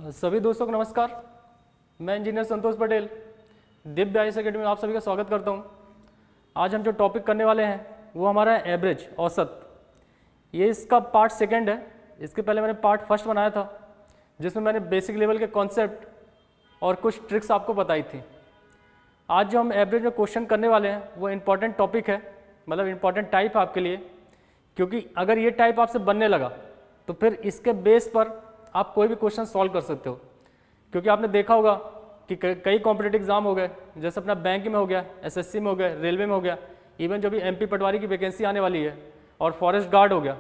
सभी दोस्तों को नमस्कार। मैं इंजीनियर संतोष पटेल दिव्य आईएएस अकेडमी में आप सभी का स्वागत करता हूं। आज हम जो टॉपिक करने वाले हैं वो हमारा है एवरेज, औसत। ये इसका पार्ट सेकंड है। इसके पहले मैंने पार्ट फर्स्ट बनाया था जिसमें मैंने बेसिक लेवल के कॉन्सेप्ट और कुछ ट्रिक्स आपको बताई थी। आज जो हम एवरेज में क्वेश्चन करने वाले हैं वो इम्पॉर्टेंट टॉपिक है, मतलब इम्पॉर्टेंट टाइप आपके लिए, क्योंकि अगर ये टाइप आपसे बनने लगा तो फिर इसके बेस पर आप कोई भी क्वेश्चन सॉल्व कर सकते हो। क्योंकि आपने देखा होगा कि कई कॉम्पिटिटिव एग्जाम हो गए, जैसे अपना बैंक में हो गया, एसएससी में हो गया, रेलवे में हो गया, इवन जो भी एमपी पटवारी की वैकेंसी आने वाली है और फॉरेस्ट गार्ड हो गया,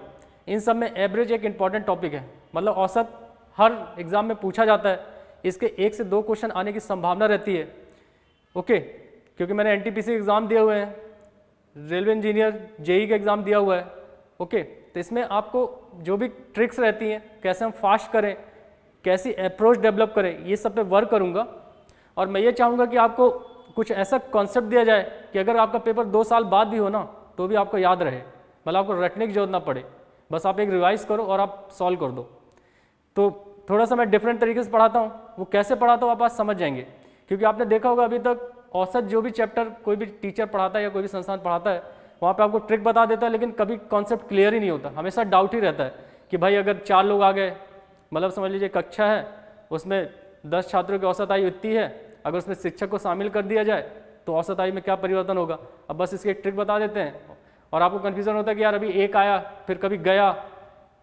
इन सब में एवरेज एक इंपॉर्टेंट टॉपिक है। मतलब औसत हर एग्जाम में पूछा जाता है, इसके 1 से 2 क्वेश्चन आने की संभावना रहती है। ओके, क्योंकि मैंने एनटीपीसी एग्ज़ाम दिए हुए हैं, रेलवे इंजीनियर जेई का एग्ज़ाम दिया हुआ है। ओके, तो इसमें आपको जो भी ट्रिक्स रहती हैं, कैसे हम फास्ट करें, कैसी अप्रोच डेवलप करें, ये सब पे वर्क करूँगा। और मैं ये चाहूँगा कि आपको कुछ ऐसा कॉन्सेप्ट दिया जाए कि अगर आपका पेपर 2 साल बाद भी हो ना तो भी आपको याद रहे, मतलब आपको रटने की जरूरत ना पड़े, बस आप एक रिवाइज करो और आप सॉल्व कर दो। तो थोड़ा सा मैं डिफरेंट तरीके से पढ़ाता हूँ, वो कैसे पढ़ाता हूँ आप आज समझ जाएंगे। क्योंकि आपने देखा होगा अभी तक औसत जो भी चैप्टर कोई भी टीचर पढ़ाता है या कोई भी संस्थान पढ़ाता है, वहाँ पे आपको ट्रिक बता देता है, लेकिन कभी कॉन्सेप्ट क्लियर ही नहीं होता। हमेशा डाउट ही रहता है कि भाई अगर 4 लोग आ गए, मतलब समझ लीजिए कक्षा है, उसमें 10 छात्रों की औसत आयु इतनी है, अगर उसमें शिक्षक को शामिल कर दिया जाए तो औसत आयु में क्या परिवर्तन होगा। अब बस इसकी एक ट्रिक बता देते हैं और आपको कन्फ्यूजन होता है कि यार अभी एक आया, फिर कभी गया,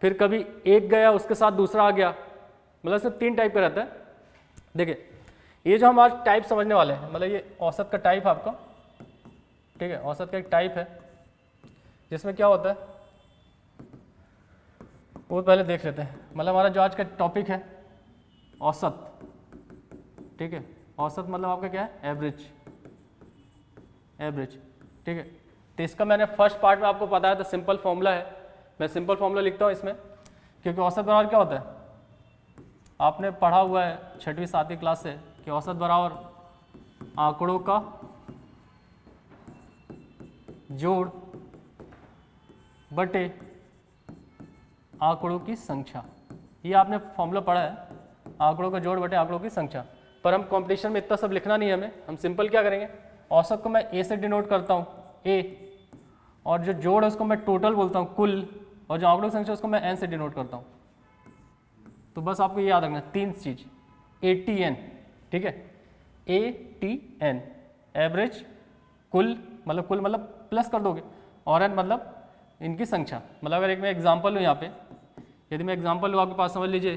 फिर कभी एक गया उसके साथ दूसरा आ गया, मतलब इसमें 3 टाइप का रहता है। देखिए, ये जो हम आज टाइप समझने वाले हैं, मतलब ये औसत का टाइप आपका, ठीक है, औसत का एक टाइप है जिसमें क्या होता है वो पहले देख लेते हैं। मतलब हमारा जो आज का टॉपिक है औसत, ठीक है, औसत मतलब आपका क्या है, एवरेज, एवरेज, ठीक है। तो इसका मैंने फर्स्ट पार्ट में आपको बताया था, सिंपल फॉर्मूला है, मैं सिंपल फॉर्मूला लिखता हूँ इसमें, क्योंकि औसत बराबर क्या होता है, आपने पढ़ा हुआ है 6वीं 7वीं क्लास से कि औसत बराबर आंकड़ों का जोड़ बटे आंकड़ों की संख्या। ये आपने फॉर्मूला पढ़ा है, आंकड़ों का जोड़ बटे आंकड़ों की संख्या। पर हम कंपटीशन में इतना सब लिखना नहीं है हमें, हम सिंपल क्या करेंगे, औसत को मैं ए से डिनोट करता हूँ, ए, और जो जोड़ है उसको मैं टोटल बोलता हूँ, कुल, और जो आंकड़ों की संख्या उसको मैं एन से डिनोट करता हूँ। तो बस आपको ये याद रखना 3 चीज, ATN, ठीक है, ATN, एवरेज, कुल मतलब प्लस कर दोगे, और एन मतलब इनकी संख्या। मतलब अगर एक मैं एग्जांपल लूँ यहाँ पे, यदि मैं एग्जांपल लूँ आपके पास, समझ लीजिए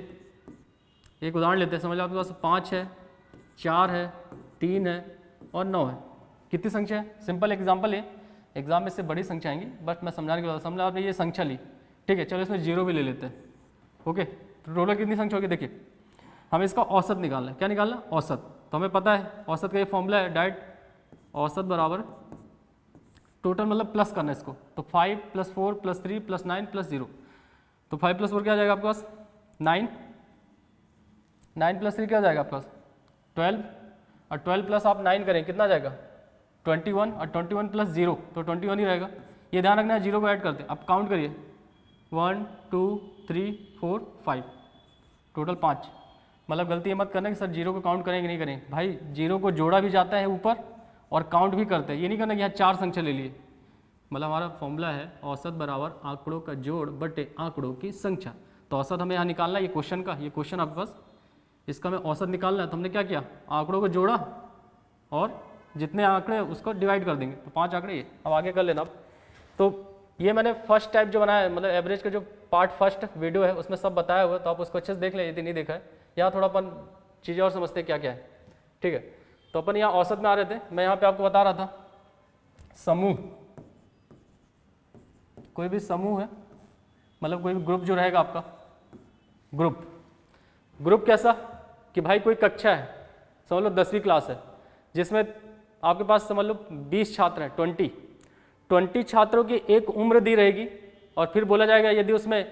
एक उदाहरण लेते हैं, समझ लो आपके पास 5 है, 4 है, 3 है और 9 है। कितनी संख्या है, सिंपल एग्जांपल है, एग्जाम में से बड़ी संख्या आएंगी, बट मैं समझाने के बाद, समझ लो आपने ये संख्या ली, ठीक है, चलो इसमें 0 भी ले लेते हैं। ओके, तो टोटल कितनी संख्या होगी, देखिए हमें इसका औसत निकालना है। क्या निकालना, औसत। तो हमें पता है औसत का ये फॉर्मूला है डायरेक्ट, औसत बराबर टोटल मतलब प्लस करना है इसको, तो 5 + 4 + 3 + 9 + 0, तो 5 + 4 क्या आ जाएगा आपके पास, 9, 9 + 3 क्या आ जाएगा आपके पास, 12, और 12 प्लस आप 9 करें कितना आ जाएगा, 21, और 21 + 0 तो 21 ही रहेगा। ये ध्यान रखना है, 0 को ऐड करते हैं। अब काउंट करिए, 1 2 3 4 5, टोटल 5। मतलब गलती ये मत करना कि सर 0 को काउंट करें कि नहीं करें, भाई 0 को जोड़ा भी जाता है ऊपर और काउंट भी करते हैं, ये नहीं करना कि यहाँ 4 संख्या ले लिए। मतलब हमारा फॉर्मूला है औसत बराबर आंकड़ों का जोड़ बटे आंकड़ों की संख्या। तो औसत हमें यहाँ निकालना है, ये क्वेश्चन का, ये क्वेश्चन आपके पास, इसका हमें औसत निकालना है। तो हमने क्या किया, आंकड़ों को जोड़ा और जितने आंकड़े उसको डिवाइड कर देंगे, तो 5 आंकड़े ये। अब आगे कर लेना। तो ये मैंने फर्स्ट टाइप जो बनाया है, मतलब एवरेज का जो पार्ट फर्स्ट वीडियो है उसमें सब बताया हुआ है, तो आप उसको अच्छे से देख लें यदि नहीं देखा है। यहाँ थोड़ा अपन चीज़ें और समझते क्या क्या है, ठीक है। तो अपन यहाँ औसत में आ रहे थे, मैं यहाँ पे आपको बता रहा था समूह, कोई भी समूह है, मतलब कोई भी ग्रुप जो रहेगा आपका, ग्रुप कैसा कि भाई कोई कक्षा है, समझ लो 10वीं क्लास है, जिसमें आपके पास समझ लो 20 छात्र हैं, 20 छात्रों की एक उम्र दी रहेगी, और फिर बोला जाएगा यदि उसमें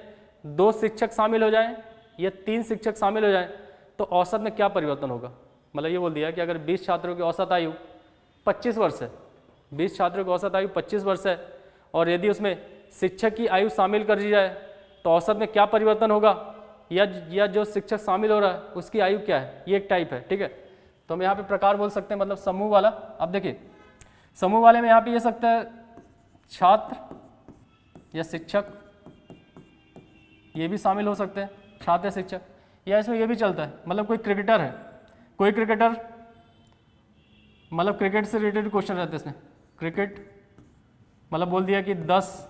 2 शिक्षक शामिल हो जाएं या 3 शिक्षक शामिल हो जाएं तो औसत में क्या परिवर्तन होगा। मतलब ये बोल दिया कि अगर 20 छात्रों की औसत आयु 25 वर्ष है, 20 छात्रों की औसत आयु 25 वर्ष है, और यदि उसमें शिक्षक की आयु शामिल कर दी जाए तो औसत में क्या परिवर्तन होगा, या जो शिक्षक शामिल हो रहा है उसकी आयु क्या है, ये एक टाइप है, ठीक है। तो हम यहाँ पे प्रकार बोल सकते हैं, मतलब समूह वाला। अब देखिए समूह वाले में यहाँ पे ये सकता है छात्र या शिक्षक, ये भी शामिल हो सकते हैं, छात्र या शिक्षक। या इसमें ये भी चलता है, मतलब कोई क्रिकेटर है, कोई क्रिकेटर, मतलब क्रिकेट से रिलेटेड क्वेश्चन रहते हैं इसमें। क्रिकेट मतलब बोल दिया कि 10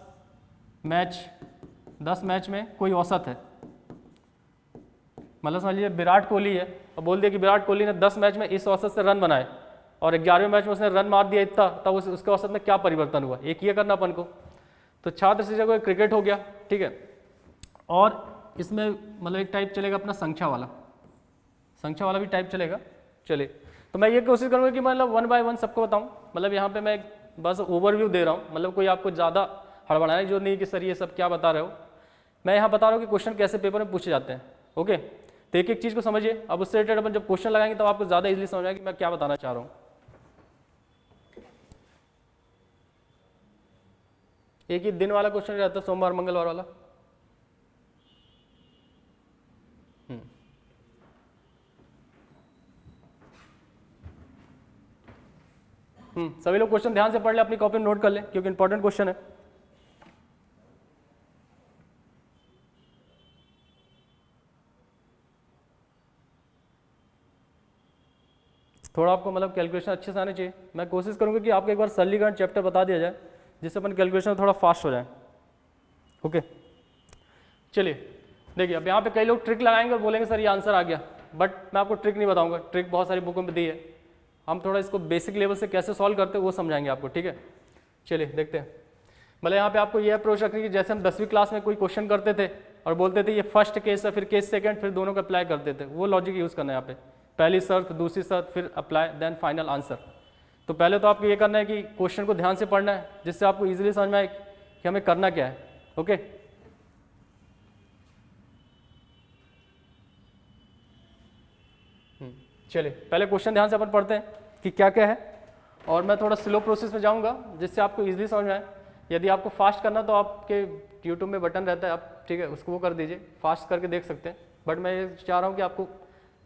मैच में कोई औसत है, मतलब समझ लीजिए विराट कोहली है और बोल दिया कि विराट कोहली ने 10 मैच में इस औसत से रन बनाए और 11वें मैच में उसने रन मार दिया इतना, तब उसके औसत में क्या परिवर्तन हुआ, एक ये करना अपन को। तो छात्र शिक्षक को क्रिकेट हो गया, ठीक है। और इसमें मतलब एक टाइप चलेगा अपना संख्या वाला भी टाइप चलेगा। चलिए तो मैं ये कोशिश करूँगा कि मतलब 1 बाय 1 सबको बताऊँ, मतलब यहाँ पे मैं बस ओवरव्यू दे रहा हूँ, मतलब कोई आपको ज़्यादा हड़बड़ाने की जो नहीं कि सर ये सब क्या बता रहे हो। मैं यहाँ बता रहा हूँ कि क्वेश्चन कैसे पेपर में पूछे जाते हैं, ओके। तो एक एक चीज़ को समझिए, अब उससे रिलेटेड अपन जब क्वेश्चन लगाएंगे तब आपको ज़्यादा इजीली समझ आएगा कि मैं क्या बताना चाह रहा हूँ। एक ही दिन वाला क्वेश्चन रहता है, सोमवार मंगलवार वाला। सभी लोग क्वेश्चन ध्यान से पढ़ ले, अपनी कॉपी में नोट कर ले क्योंकि इंपॉर्टेंट क्वेश्चन है। थोड़ा आपको मतलब कैलकुलेशन अच्छे से आने चाहिए। मैं कोशिश करूंगा कि आपको एक बार सरलीकरण चैप्टर बता दिया जाए जिससे अपन कैलकुलेशन थोड़ा फास्ट हो जाए, ओके। चलिए देखिए, अब यहाँ पे कई लोग ट्रिक लगाएंगे और बोलेंगे सर ये आंसर आ गया, बट मैं आपको ट्रिक नहीं बताऊंगा, ट्रिक बहुत सारी बुकों में दी है। हम थोड़ा इसको बेसिक लेवल से कैसे सॉल्व करते हैं वो समझाएंगे आपको, ठीक है। चलिए देखते हैं। मतलब यहाँ पे आपको ये अप्रोच रखनी कि जैसे हम 10वीं क्लास में कोई क्वेश्चन करते थे और बोलते थे ये फर्स्ट केस है, फिर केस सेकंड, फिर दोनों को अप्लाई करते थे, वो लॉजिक यूज़ करना है यहाँ पे। पहली शर्त, दूसरी शर्त, फिर अप्लाई, देन फाइनल आंसर। तो पहले तो आपको ये करना है कि क्वेश्चन को ध्यान से पढ़ना है जिससे आपको ईजिली समझ में आए कि हमें करना क्या है, ओके। चलिए पहले क्वेश्चन ध्यान से अपन पढ़ते हैं कि क्या क्या है, और मैं थोड़ा स्लो प्रोसेस में जाऊंगा जिससे आपको इजीली समझ में आए। यदि आपको फास्ट करना तो आपके यूट्यूब में बटन रहता है, आप ठीक है उसको वो कर दीजिए, फास्ट करके देख सकते हैं। बट मैं ये चाह रहा हूँ कि आपको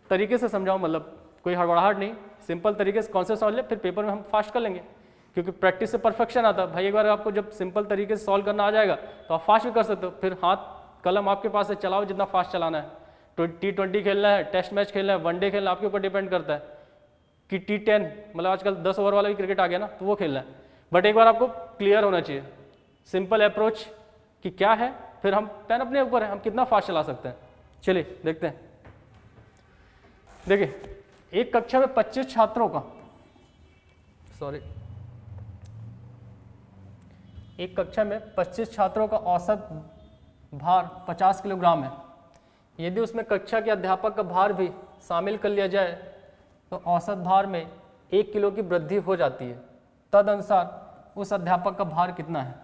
तरीके से समझाऊँ, मतलब कोई हड़बड़ाहट नहीं, सिंपल तरीके से कॉन्सेप्ट समझ ले, फिर पेपर में हम फास्ट कर लेंगे क्योंकि प्रैक्टिस से परफेक्शन आता है भाई। एक बार आपको जब सिंपल तरीके से सॉल्व करना आ जाएगा तो आप फास्ट भी कर सकते हो, फिर हाथ कलम आपके पास है, चलाओ जितना फास्ट चलाना है। T20 खेलना है, टेस्ट मैच खेलना है, वनडे खेलना है, आपके ऊपर डिपेंड करता है कि T10 मतलब आजकल 10 ओवर वाला भी क्रिकेट आ गया ना, तो वो खेलना है। बट एक बार आपको क्लियर होना चाहिए सिंपल अप्रोच कि क्या है, फिर हम पेन अपने ऊपर है, हम कितना फास्ट चला सकते हैं। चलिए देखते हैं। देखिए एक कक्षा में 25 छात्रों का, एक कक्षा में 25 छात्रों का औसत भार 50 किलोग्राम है। यदि उसमें कक्षा के अध्यापक का भार भी शामिल कर लिया जाए तो औसत भार में 1 किलो की वृद्धि हो जाती है। तदनुसार उस अध्यापक का भार कितना है।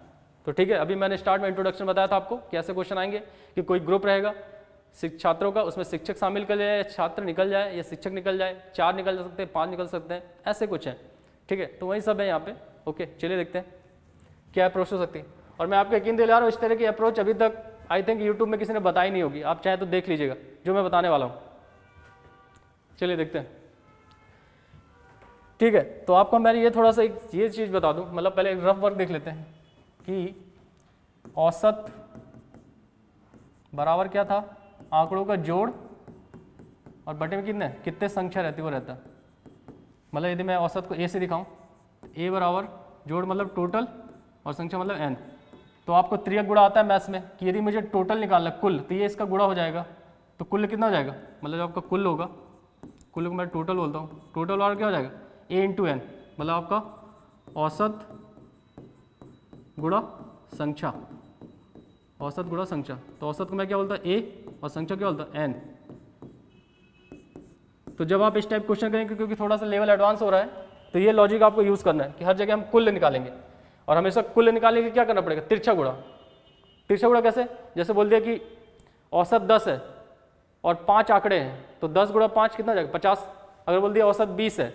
तो ठीक है, अभी मैंने स्टार्ट में इंट्रोडक्शन बताया था आपको कैसे क्वेश्चन आएंगे कि कोई ग्रुप रहेगा छात्रों का, उसमें शिक्षक शामिल कर जाए, छात्र निकल जाए या शिक्षक निकल जाए, 4 निकल सकते हैं, 5 निकल सकते हैं, ऐसे कुछ है, ठीक है। तो वही सब है यहाँ पे, ओके। चलिए देखते हैं क्या अप्रोच हो सकती है। और मैं आपको यकीन दिला रहा हूँ इस तरह की अप्रोच अभी तक आई थिंक यूट्यूब में किसी ने बताई नहीं होगी, आप चाहे तो देख लीजिएगा जो मैं बताने वाला हूँ। चलिए देखते हैं, ठीक है। तो आपको मैं ये थोड़ा सा एक ये चीज़ बता दूँ, मतलब पहले एक रफ वर्क देख लेते हैं कि औसत बराबर क्या था, आंकड़ों का जोड़ और बटे में कितने संख्या रहती है वो रहता है। मतलब यदि मैं औसत को ए से दिखाऊं, ए बराबर जोड़ मतलब टोटल और संख्या मतलब एन। तो आपको त्रियक गुणा आता है मैथ्स में कि यदि मुझे टोटल निकालना कुल, तो ये इसका गुणा हो जाएगा, तो कुल कितना हो जाएगा, मतलब जो आपका कुल होगा, कुल को मैं टोटल बोलता हूँ, टोटल वाला क्या हो जाएगा ए इंटू एन, मतलब आपका औसत गुणा संख्या, औसत गुणा संख्या। तो औसत को मैं क्या बोलता है ए और संख्या क्या बोलता है एन। तो जब आप इस टाइप क्वेश्चन करेंगे क्योंकि थोड़ा सा लेवल एडवांस हो रहा है तो ये लॉजिक आपको यूज़ करना है कि हर जगह हम कुल निकालेंगे, और हमेशा कुल निकालने के लिए क्या करना पड़ेगा, तिरछा गुणा। तिरछा गुणा कैसे, जैसे बोल दिया कि औसत 10 है और 5 आंकड़े हैं, तो 10 गुणा 5 कितना हो जाएगा 50। अगर बोल दिया औसत 20 है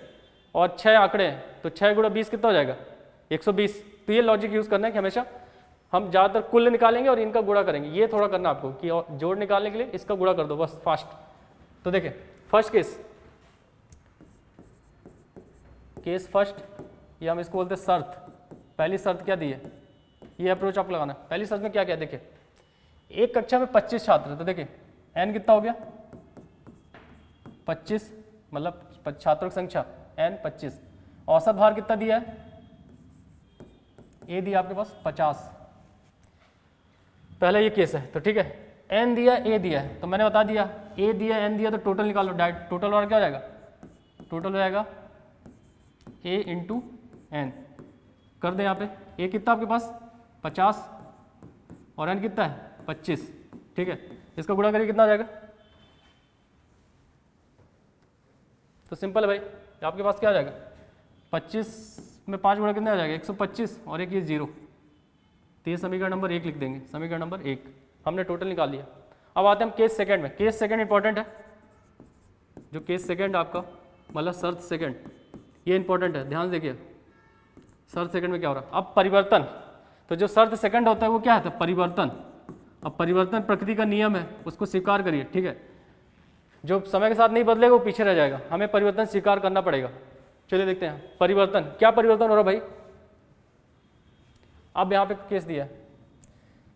और 6 आंकड़े हैं, तो 6 गुणा 20 कितना हो जाएगा 120। तो ये लॉजिक यूज़ करना है कि हमेशा हम ज़्यादातर कुल निकालेंगे और इनका गुणा करेंगे, ये थोड़ा करना आपको कि जोड़ निकालने के लिए इसका गुणा कर दो बस फास्ट। तो देखिए फर्स्ट केस फर्स्ट, ये हम इसको बोलते हैं शर्त। पहली शर्त क्या दी है, ये अप्रोच आप लगाना। पहली शर्त में क्या क्या देखिए, एक कक्षा में 25 छात्र है, तो देखिए n कितना हो गया 25, मतलब छात्रों की संख्या n 25। औसत भार कितना दिया है, a दिया आपके पास 50। पहला ये केस है, तो ठीक है n दिया a दिया है, तो मैंने बता दिया a दिया n दिया, तो टोटल निकालो डायरेक्ट। टोटल और क्या हो जाएगा, टोटल हो जाएगा a इंटू n। कर दे यहाँ पे, a कितना आपके पास 50 और n कितना है 25, ठीक है। इसका गुणा करिए कितना आ जाएगा, तो सिंपल है भाई, आपके पास क्या आ जाएगा 25 में 5 गुणा कितना आ जाएगा 125 और एक ये 0, तो ये समीकरण नंबर 1 लिख देंगे। समीकरण नंबर 1 हमने टोटल निकाल लिया। अब आते हैं हम केस सेकंड में। केस सेकंड इंपॉर्टेंट है, जो केस सेकंड आपका मतलब शर्त सेकंड, ये इंपॉर्टेंट है, ध्यान देखिए शर्त सेकंड में क्या हो रहा है। अब परिवर्तन, तो जो शर्त सेकंड होता है वो क्या है, परिवर्तन। अब परिवर्तन प्रकृति का नियम है, उसको स्वीकार करिए, ठीक है। जो समय के साथ नहीं बदलेगा वो पीछे रह जाएगा, हमें परिवर्तन स्वीकार करना पड़ेगा। चलिए देखते हैं परिवर्तन, क्या परिवर्तन हो रहा भाई। अब यहाँ पे केस दिया है,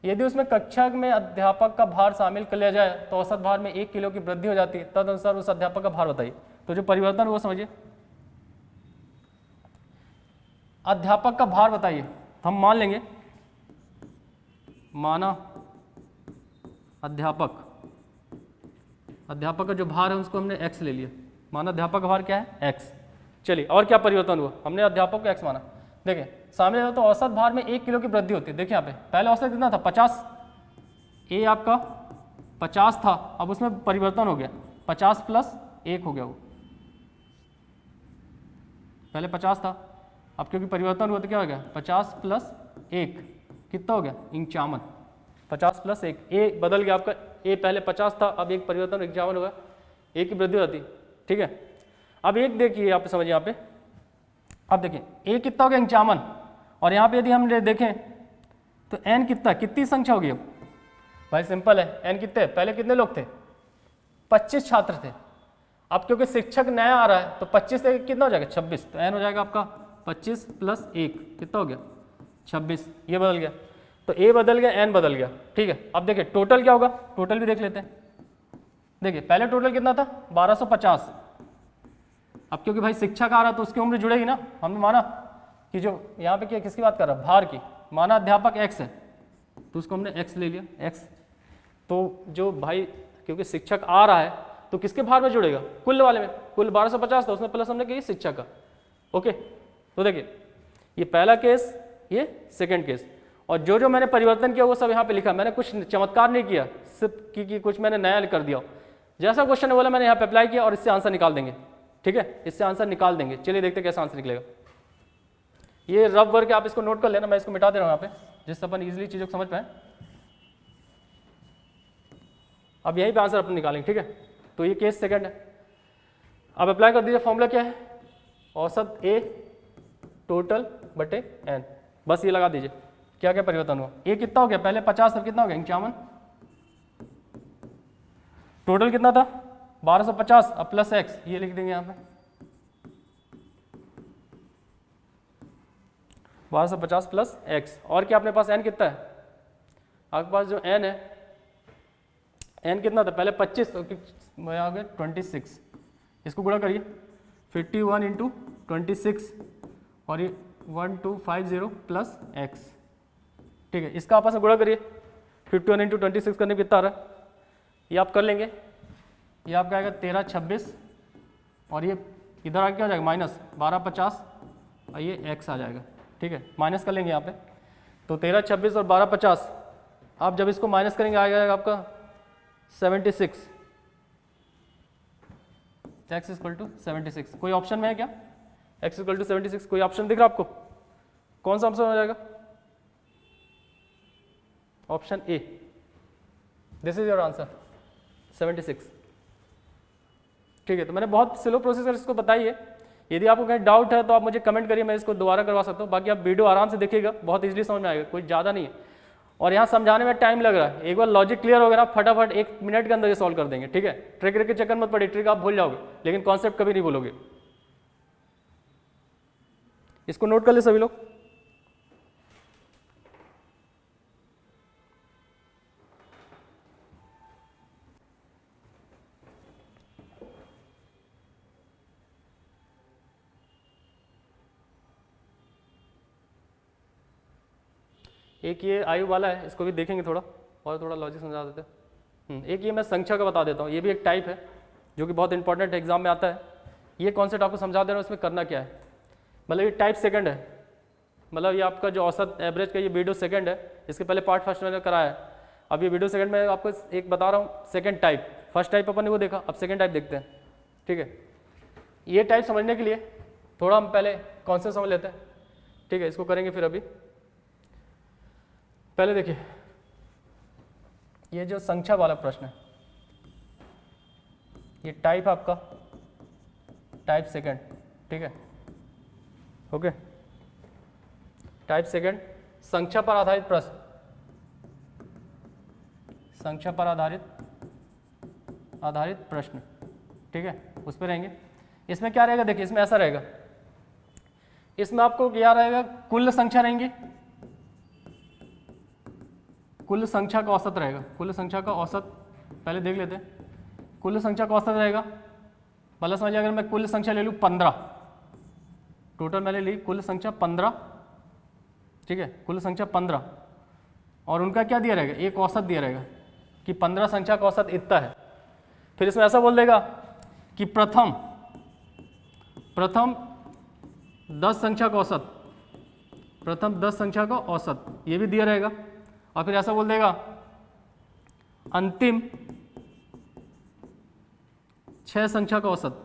यदि उसमें कक्षा में अध्यापक का भार शामिल कर लिया जाए तो औसत भार में 1 किलो की वृद्धि हो जाती है, तदनुसार उस अध्यापक का भार बताइए। तो जो परिवर्तन वो समझिए, अध्यापक का भार बताइए। हम मान लेंगे, माना अध्यापक का जो भार है उसको हमने x ले लिया, माना अध्यापक का भार क्या है x। चलिए और क्या परिवर्तन हुआ, हमने अध्यापक को x माना। देखिए सामने जाओ तो औसत भार में 1 किलो की वृद्धि होती है। देखिए यहाँ पे पहले औसत कितना था 50, a आपका 50 था, अब उसमें परिवर्तन हो गया 50 प्लस 1 हो गया, वो पहले 50 था, अब क्योंकि परिवर्तन हुआ तो क्या हो गया 50 प्लस 1 कितना हो गया 51। 50 प्लस 1 a बदल गया आपका, a पहले 50 था, अब एक परिवर्तन 51 होगा, a की वृद्धि होती, ठीक है। अब एक देखिए आप समझिए यहाँ पे, अब देखिए a कितना हो गया 51, और यहाँ पे यदि हम देखें तो n कितनी संख्या होगी। अब भाई सिंपल है, n कितने, पहले कितने लोग थे 25 छात्र थे, अब क्योंकि शिक्षक नया आ रहा है तो 25 से कितना हो जाएगा 26, तो n हो जाएगा आपका 25 प्लस 1 कितना हो गया 26, ये बदल गया, तो a बदल गया n बदल गया, ठीक है। अब देखिए टोटल क्या होगा, टोटल भी देख लेते हैं। देखिए पहले टोटल कितना था 1250, अब क्योंकि भाई शिक्षक आ रहा तो उसकी उम्र जुड़ेगी ना, हमने माना कि जो यहाँ पे क्या किसकी बात कर रहा है भार की, माना अध्यापक x है तो उसको हमने x ले लिया x, तो जो भाई क्योंकि शिक्षक आ रहा है तो किसके भार में जुड़ेगा, कुल वाले में, कुल 1250 था उसमें प्लस हमने किया शिक्षक का, ओके। तो देखिए ये पहला केस, ये सेकंड केस, और जो मैंने परिवर्तन किया वो सब यहाँ पे लिखा, मैंने कुछ चमत्कार नहीं किया, सिर्फ कि कुछ मैंने नया कर दिया। जैसा क्वेश्चन है बोला मैंने यहाँ पे अप्लाई किया और इससे आंसर निकाल देंगे, ठीक है, इससे आंसर निकाल देंगे। चलिए देखते कैसा आंसर निकलेगा। ये रफ वर्क आप इसको नोट कर लेना, मैं इसको मिटा दे रहा हूँ यहाँ पे, जिससे अपन इजीली चीज़ों को समझ पाए। अब यहीं पे आंसर अपन निकालेंगे, ठीक है। तो ये केस सेकंड है। अब अप्लाई कर दीजिए, फॉर्मूला क्या है, औसत a टोटल बटे n, बस ये लगा दीजिए। क्या क्या परिवर्तन हुआ, a कितना हो गया पहले 50, अब कितना हो गया 51, टोटल कितना था 1250, अब प्लस x, ये लिख देंगे यहाँ पे 1250 प्लस x, और क्या अपने पास n कितना है, आपके पास जो n है, n कितना था पहले 25, तो आ गया 26, इसको गुणा करिए 51 इंटू 26 और ये 1250 प्लस x, ठीक है। इसका आपस में गुणा करिए 51 इंटू 26 करने में कितना आ रहा है, ये आप कर लेंगे, ये आपका आएगा 1326, और ये इधर आके क्या हो जाएगा माइनस 1250 और ये x आ जाएगा, ठीक है, माइनस कर लेंगे यहाँ पे। तो 1326 और 1250, आप जब इसको माइनस करेंगे आ जाएगा आपका 76, x इक्वल टू 76। कोई ऑप्शन में है क्या, x इक्वल टू 76 कोई ऑप्शन दिख रहा आपको, कौन सा ऑप्शन हो जाएगा, option A, this is your answer 76, ठीक है। तो मैंने बहुत स्लो प्रोसेस इसको बताई है, यदि आपको कहीं डाउट है तो आप मुझे कमेंट करिए, मैं इसको दोबारा करवा सकता हूँ, बाकी आप वीडियो आराम से देखिएगा, बहुत इजीली समझ में आएगा, कोई ज़्यादा नहीं है। और यहाँ समझाने में टाइम लग रहा है। एक बार लॉजिक क्लियर हो गया ना, फटाफट 1 मिनट के अंदर ये सॉल्व कर देंगे, ठीक है। ट्रिक के चक्कर मत पड़े, ट्रिक आप भूल जाओगे लेकिन कॉन्सेप्ट कभी नहीं भूलोगे। इसको नोट कर ले सभी लोग। एक ये आयु वाला है, इसको भी देखेंगे थोड़ा और थोड़ा लॉजिक समझा देते हैं। एक ये मैं संख्या का बता देता हूँ, ये भी एक टाइप है जो कि बहुत इंपॉर्टेंट एग्जाम में आता है। ये कॉन्सेप्ट आपको समझा दे रहा हूँ, इसमें करना क्या है। मतलब ये टाइप सेकंड है, मतलब ये आपका जो औसत एवरेज का ये वीडियो सेकंड है, इसके पहले पार्ट फर्स्ट मैंने कराया है। अब ये वीडियो सेकंड में आपको एक बता रहा हूँ सेकंड टाइप। फर्स्ट टाइप अपन ने वो देखा, अब सेकंड टाइप देखते हैं, ठीक है। ये टाइप समझने के लिए थोड़ा हम पहले कॉन्सेप्ट समझ लेते हैं, ठीक है। इसको करेंगे फिर अभी। पहले देखिए ये जो संख्या वाला प्रश्न है, ये टाइप आपका टाइप सेकंड, ठीक है, ओके। टाइप सेकंड संख्या पर आधारित प्रश्न, संख्या पर आधारित प्रश्न, ठीक है, उस पर रहेंगे। इसमें क्या रहेगा, देखिए इसमें ऐसा रहेगा, इसमें आपको क्या रहेगा, कुल संख्या रहेंगी, कुल संख्या का औसत रहेगा। कुल संख्या का औसत पहले देख लेते हैं। कुल संख्या का औसत रहेगा, मतलब समझिए अगर मैं कुल संख्या ले लूँ 15, टोटल मैंने ली कुल संख्या 15, ठीक है, कुल संख्या 15, और उनका क्या दिया रहेगा, एक औसत दिया रहेगा कि 15 संख्या का औसत इतना है। फिर इसमें ऐसा बोल देगा कि प्रथम 10 संख्या का औसत, प्रथम 10 संख्या का औसत, ये भी दिया रहेगा। और फिर ऐसा बोल देगा अंतिम 6 संख्या का औसत,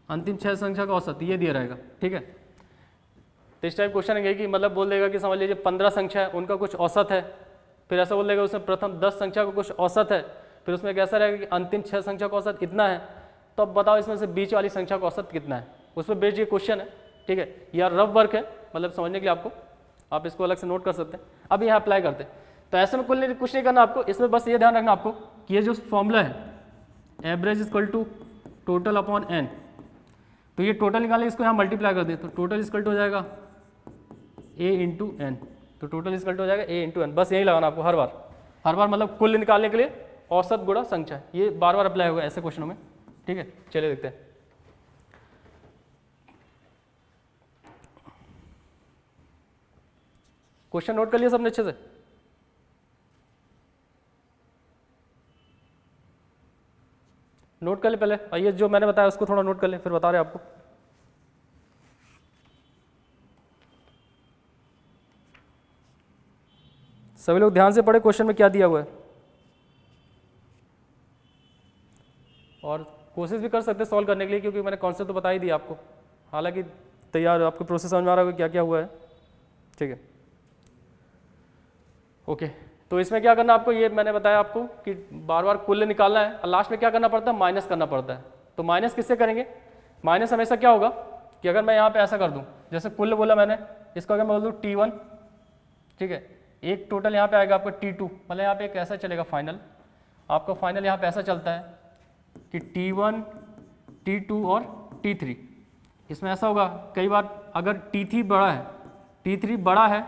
अंतिम 6 संख्या का औसत, ये दिया रहेगा, ठीक है। तो इस टाइप क्वेश्चन है कि मतलब बोल देगा कि समझ लीजिए 15 संख्या है, उनका कुछ औसत है। फिर ऐसा बोल देगा उसमें प्रथम 10 संख्या का कुछ औसत है, फिर उसमें कैसा रहेगा कि अंतिम 6 संख्या का औसत इतना है। तो अब बताओ इसमें से बीच वाली संख्या का औसत कितना है, उस पर बेस्ड ये क्वेश्चन है, ठीक है। या रफ वर्क है, मतलब समझने के लिए आपको, आप इसको अलग से नोट कर सकते हैं। अब यहाँ अप्लाई करते हैं, तो ऐसे में कुछ नहीं करना आपको, इसमें बस ये ध्यान रखना आपको कि ये जो फॉर्मूला है average equal to total upon N, तो ये टोटल निकालें, इसको यहाँ मल्टीप्लाई कर दें, तो टोटल इक्वल टू हो जाएगा ए इंटू एन, तो टोटल इक्वल टू हो जाएगा ए इंटू एन। बस यही लगाना आपको हर बार मतलब कुल निकालने के लिए औसत गुणा संख्या, ये बार बार अप्लाई होगा ऐसे क्वेश्चनों में, ठीक है। चलिए देखते हैं। क्वेश्चन नोट कर लिया सबने अच्छे से? नोट कर ले पहले, और ये जो मैंने बताया उसको थोड़ा नोट कर ले, फिर बता रहे आपको। सभी लोग ध्यान से पढ़े क्वेश्चन में क्या दिया हुआ है, और कोशिश भी कर सकते हैं सॉल्व करने के लिए, क्योंकि मैंने कॉन्सेप्ट तो बता ही दिया आपको। हालांकि तैयार आपको प्रोसेस समझ में आ रहा होगा क्या क्या हुआ है, ठीक है, ओके। तो इसमें क्या करना आपको, ये मैंने बताया आपको कि बार बार कुल निकालना है, और लास्ट में क्या करना पड़ता है, माइनस करना पड़ता है। तो माइनस किससे करेंगे, माइनस हमेशा क्या होगा कि अगर मैं यहाँ पे ऐसा कर दूँ, जैसे कुल बोला मैंने, इसको अगर मैं बोल दूँ T1, ठीक है, एक टोटल यहाँ पे आएगा आपका T2, मतलब यहाँ पे एक ऐसा चलेगा फाइनल, आपका फाइनल यहाँ पे ऐसा चलता है कि T1, T2 और T3। इसमें ऐसा होगा कई बार अगर T3 बड़ा है, T3 बड़ा है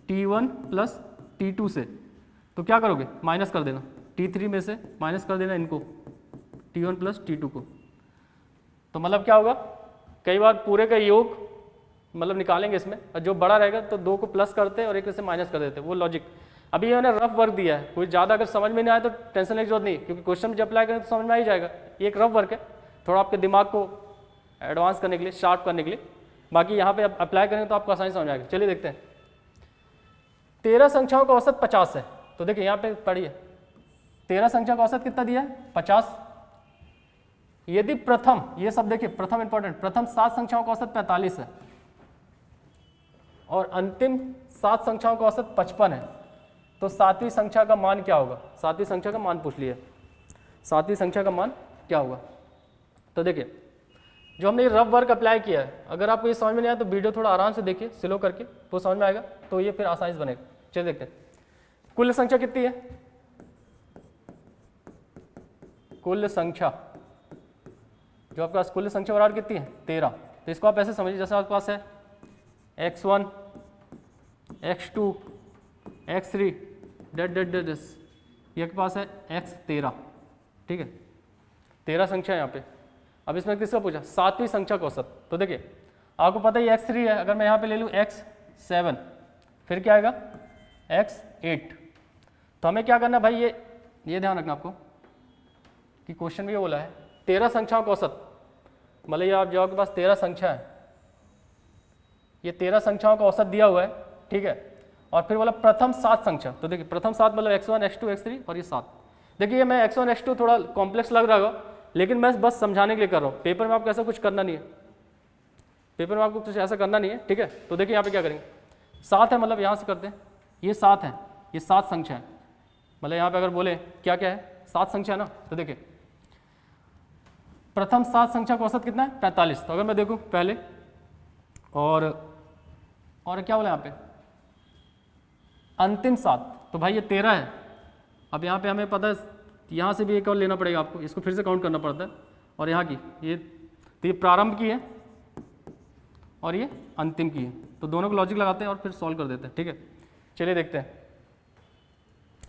T1 प्लस T2 से, तो क्या करोगे, माइनस कर देना, T3 में से माइनस कर देना इनको, T1 प्लस T2 को। तो मतलब क्या होगा, कई बार पूरे का योग मतलब निकालेंगे इसमें, और जो बड़ा रहेगा तो 2 को प्लस करते हैं और एक से माइनस कर देते हैं, वो लॉजिक। अभी मैंने रफ वर्क दिया है, कोई ज़्यादा अगर समझ में नहीं आए तो टेंशन लेने की जरूरत नहीं, क्योंकि क्वेश्चन जब अप्लाई करें तो समझ में आ ही जाएगा। ये एक रफ वर्क है, थोड़ा आपके दिमाग को एडवांस करने के लिए, शार्प करने के लिए। बाकी यहाँ पे अप्लाई करें तो आपको आसानी समझ आएगा। चलिए देखते हैं। 13 संख्याओं का औसत 50 है, तो देखिए यहाँ पे पढ़िए, 13 संख्या का औसत कितना दिया है, 50। यदि प्रथम, ये सब देखिए प्रथम इंपॉर्टेंट, प्रथम 7 संख्याओं का औसत 45 है और अंतिम 7 संख्याओं का औसत 55 है, तो 7वीं संख्या का मान क्या होगा, 7वीं संख्या का मान पूछ लिया, 7वीं संख्या का मान क्या होगा। तो देखिए जो हमने ये रफ वर्क अप्लाई किया है, अगर आपको ये समझ में नहीं आया तो वीडियो थोड़ा आराम से देखिए, स्लो करके, तो समझ में आएगा, तो ये फिर आसानी से बनेगा। चलिए देखते हैं। कुल संख्या कितनी है? कुल संख्या जो आपके पास कुल संख्या बराबर कितनी है? 13। तो इसको आप ऐसे समझिए जैसे आपके पास है x1 x2 x3 date date date ये के पास है x13, ठीक है, 13 संख्या यहाँ पे। अब इसमें किसका पूछा? 7वीं संख्या का औसत। तो देखिए आपको पता है x3 है, अगर मैं यहाँ पे ले लूँ x7 फिर क्या आएगा x8। तो हमें क्या करना है भाई, ये ध्यान रखना आपको कि क्वेश्चन में ये बोला है 13 संख्याओं का औसत, मतलब ये आप जो आपके पास 13 संख्या है, ये 13 संख्याओं का औसत दिया हुआ है, ठीक है। और फिर बोला प्रथम 7 संख्या। तो देखिए प्रथम 7 मतलब x1 x2 x3 और ये 7। देखिए मैं x1 x2 थोड़ा कॉम्प्लेक्स लग रहा होगा, लेकिन मैं बस समझाने के लिए कर रहा हूँ। पेपर में आपको ऐसा कुछ करना नहीं है, पेपर में आपको कुछ ऐसा करना नहीं है, ठीक है। तो देखिए यहाँ पे क्या करेंगे, 7 है मतलब यहाँ से करते हैं, ये 7 है, ये 7 संख्या है, मतलब यहाँ पे अगर बोले क्या क्या है 7 संख्या ना। तो देखिए प्रथम 7 संख्या का औसत कितना है 45। तो अगर मैं देखूँ पहले और क्या बोला यहाँ पे अंतिम 7, तो भाई ये 13 है। अब यहाँ पे हमें पता है यहाँ से भी एक और लेना पड़ेगा आपको, इसको फिर से काउंट करना पड़ता है। और यहाँ की ये प्रारंभ की है और ये अंतिम की है, तो दोनों को लॉजिक लगाते हैं और फिर सॉल्व कर देते हैं, ठीक है। चलिए देखते हैं।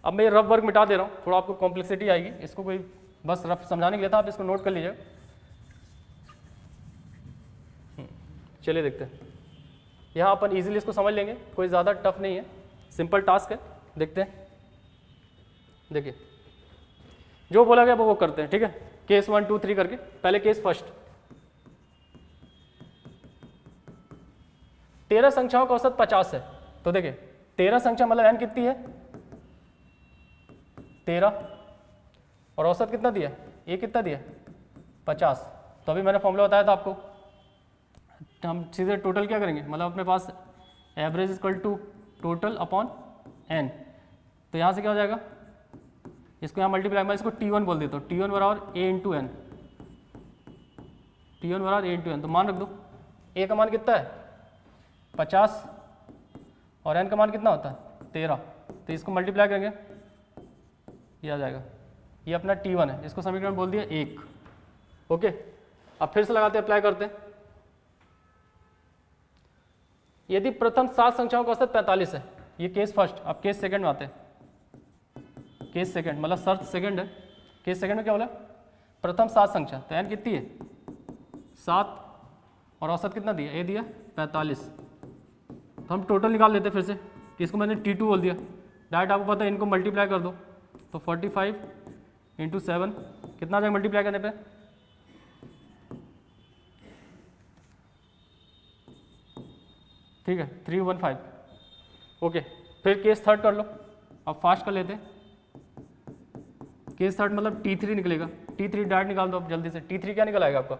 अब मैं ये रफ वर्क मिटा दे रहा हूँ, थोड़ा आपको कॉम्प्लेक्सिटी आएगी, इसको कोई बस रफ समझाने के लिए था, आप इसको नोट कर लीजिएगा। चलिए देखते हैं, यहाँ अपन इजीली इसको समझ लेंगे, कोई ज़्यादा टफ नहीं है, सिंपल टास्क है। देखते हैं, देखिए जो बोला गया वो करते हैं, ठीक है। केस 1 2 3 करके, पहले केस फर्स्ट। 13 संख्याओं का औसत 50 है। तो देखिए 13 संख्या मतलब n कितनी है 13, और औसत कितना दिया, ये कितना दिया 50। तो अभी मैंने फॉर्मूला बताया था आपको, हम सीधे टोटल क्या करेंगे, मतलब अपने पास average equal to total upon n। तो यहाँ से क्या हो जाएगा, इसको यहाँ मल्टीप्लाई, मैं इसको T1 बोल देता हूँ, T1 बराबर a इंटू एन, T1 बराबर a इंटू एन। तो मान रख दो, a का मान कितना है 50 और n का मान कितना होता है 13। तो इसको मल्टीप्लाई करेंगे, ये आ जाएगा, ये अपना T1 है, इसको समीकरण बोल दिया 1। ओके, अब फिर से लगाते हैं, अप्लाई करते हैं। यदि प्रथम 7 संख्याओं का औसत 45 है, ये केस फर्स्ट। अब केस सेकंड में आते हैं, केस सेकंड मतलब शर्त सेकंड है। केस सेकंड में क्या बोला, प्रथम 7 संख्या, तो n कितनी है 7 और औसत कितना दिया, a दिया 45। तो हम टोटल निकाल लेते हैं फिर से, इसको मैंने T2 बोल दिया, डायरेक्ट आपको पता है, इनको मल्टीप्लाई कर दो। तो 45 इंटू 7 कितना आ जाएगा मल्टीप्लाई करने पे, ठीक है 315। ओके, फिर केस थर्ड कर लो, अब फास्ट कर लेते हैं। केस थर्ड मतलब T3 निकलेगा, T3 डायरेक्ट निकाल दो अब जल्दी से। T3 क्या निकल आएगा आपका,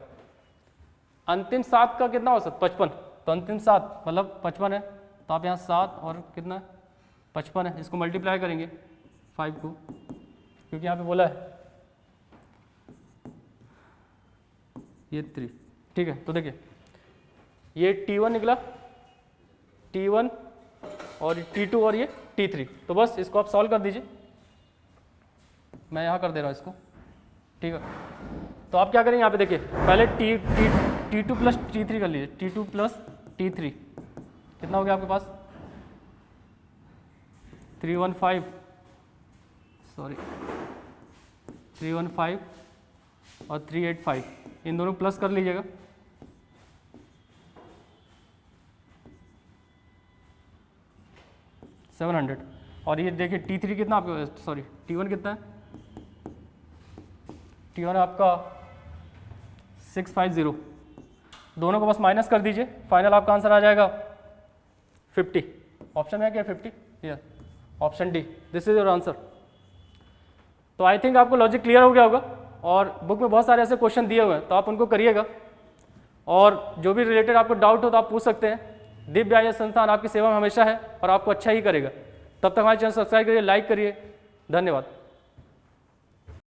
अंतिम 7 का कितना औसत 55। तो अंतिम 7 मतलब 55 है, तो आप यहाँ 7 और कितना 55 है, इसको मल्टीप्लाई करेंगे 5 को, क्योंकि यहाँ पे बोला है ये 3, ठीक है। तो देखिए ये T1 निकला, T1 और T2 और ये T3। तो बस इसको आप सॉल्व कर दीजिए, मैं यहाँ कर दे रहा हूँ इसको, ठीक है। तो आप क्या करेंगे यहाँ पे देखिए, पहले T2 प्लस T3 कर लीजिए, T2 प्लस T3 कितना हो गया आपके पास 315 और 385, इन दोनों प्लस कर लीजिएगा। और ये देखिए T3 कितना आपका, सॉरी T1 कितना है, T1 आपका 650, दोनों को बस माइनस कर दीजिए, फाइनल आपका आंसर आ जाएगा 50। ऑप्शन में क्या 50, yes option D, this is your answer. तो आई थिंक आपको लॉजिक क्लियर हो गया होगा, और बुक में बहुत सारे ऐसे क्वेश्चन दिए हुए हैं, तो आप उनको करिएगा, और जो भी रिलेटेड आपको डाउट हो तो आप पूछ सकते हैं। दिव्य IAS संस्थान आपकी सेवा में हमेशा है और आपको अच्छा ही करेगा। तब तक हमारे चैनल सब्सक्राइब करिए, लाइक करिए, धन्यवाद।